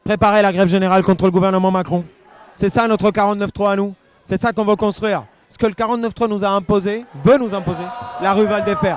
préparer la grève générale contre le gouvernement Macron. C'est ça notre 49.3 à nous. C'est ça qu'on veut construire. Ce que le 49.3 nous a imposé, veut nous imposer, la rue Val-des-Fers.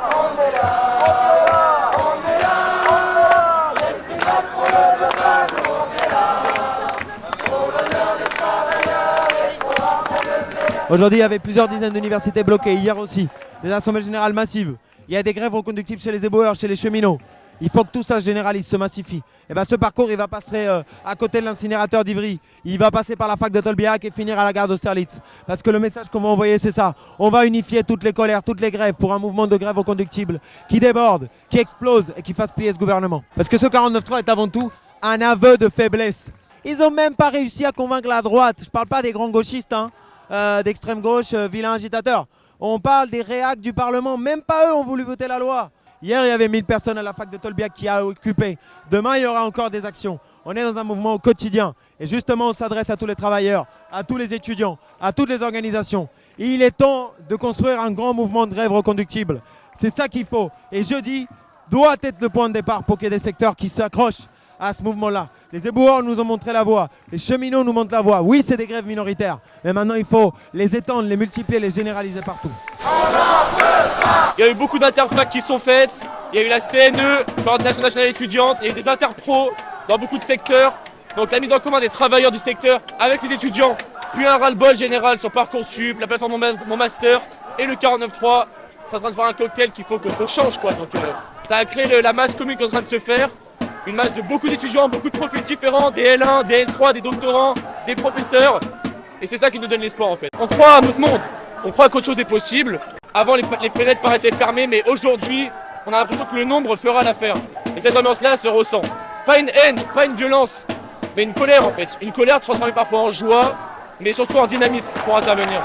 Aujourd'hui, il y avait plusieurs dizaines d'universités bloquées, hier aussi, des assemblées générales massives. Il y a des grèves reconductibles chez les éboueurs, chez les cheminots. Il faut que tout ça se généralise, se massifie. Et bien ce parcours, il va passer à côté de l'incinérateur d'Ivry. Il va passer par la fac de Tolbiac et finir à la gare d'Austerlitz. Parce que le message qu'on va envoyer, c'est ça. On va unifier toutes les colères, toutes les grèves pour un mouvement de grève reconductible qui déborde, qui explose et qui fasse plier ce gouvernement. Parce que ce 49.3 est avant tout un aveu de faiblesse. Ils n'ont même pas réussi à convaincre la droite. Je ne parle pas des grands gauchistes, d'extrême gauche, vilains agitateurs. On parle des réacs du Parlement. Même pas eux ont voulu voter la loi. Hier, il y avait 1000 personnes à la fac de Tolbiac qui a occupé. Demain, il y aura encore des actions. On est dans un mouvement au quotidien. Et justement, on s'adresse à tous les travailleurs, à tous les étudiants, à toutes les organisations. Et il est temps de construire un grand mouvement de grève reconductible. C'est ça qu'il faut. Et jeudi doit être le point de départ pour qu'il y ait des secteurs qui s'accrochent à ce mouvement-là. Les éboueurs nous ont montré la voie. Les cheminots nous montrent la voie. Oui, c'est des grèves minoritaires. Mais maintenant, il faut les étendre, les multiplier, les généraliser partout. Il y a eu beaucoup d'interfacs qui sont faites. Il y a eu la CNE, Coordination nationale étudiante. Il y a eu des interpros dans beaucoup de secteurs. Donc la mise en commun des travailleurs du secteur avec les étudiants. Puis un ras-le-bol général sur Parcoursup, la plateforme Mon Master et le 49.3. C'est en train de faire un cocktail qu'il faut qu'on change, quoi. Donc ça a créé la masse commune qui est en train de se faire. Une masse de beaucoup d'étudiants, beaucoup de profils différents, des L1, des L3, des doctorants, des professeurs. Et c'est ça qui nous donne l'espoir en fait. On croit à notre monde, on croit qu'autre chose est possible. Avant les fenêtres paraissaient fermées, mais aujourd'hui, on a l'impression que le nombre fera l'affaire. Et cette ambiance-là se ressent. Pas une haine, pas une violence, mais une colère en fait. Une colère transformée parfois en joie, mais surtout en dynamisme pour intervenir.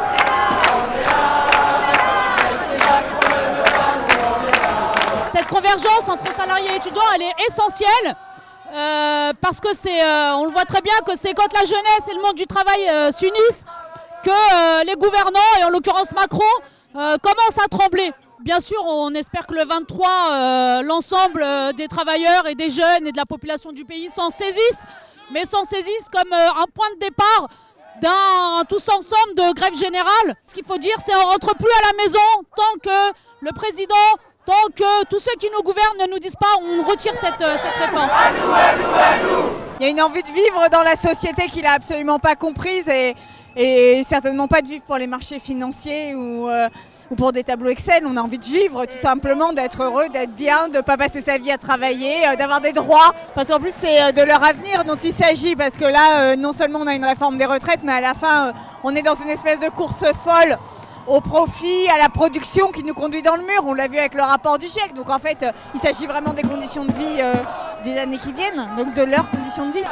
Cette convergence entre salariés et étudiants, elle est essentielle parce que on le voit très bien que c'est quand la jeunesse et le monde du travail s'unissent que les gouvernants, et en l'occurrence Macron, commencent à trembler. Bien sûr, on espère que le 23, l'ensemble des travailleurs et des jeunes et de la population du pays s'en saisissent, mais s'en saisissent comme un point de départ d'un tous ensemble de grève générale. Ce qu'il faut dire, c'est qu'on ne rentre plus à la maison tant que le président, tant que tous ceux qui nous gouvernent ne nous disent pas on retire cette réforme. Il y a une envie de vivre dans la société qu'il n'a absolument pas comprise et certainement pas de vivre pour les marchés financiers ou pour des tableaux Excel. On a envie de vivre tout simplement, d'être heureux, d'être bien, de ne pas passer sa vie à travailler, d'avoir des droits. Parce qu'en plus c'est de leur avenir dont il s'agit parce que là non seulement on a une réforme des retraites mais à la fin on est dans une espèce de course folle au profit, à la production qui nous conduit dans le mur. On l'a vu avec le rapport du GIEC. Donc en fait, il s'agit vraiment des conditions de vie des années qui viennent, donc de leurs conditions de vie.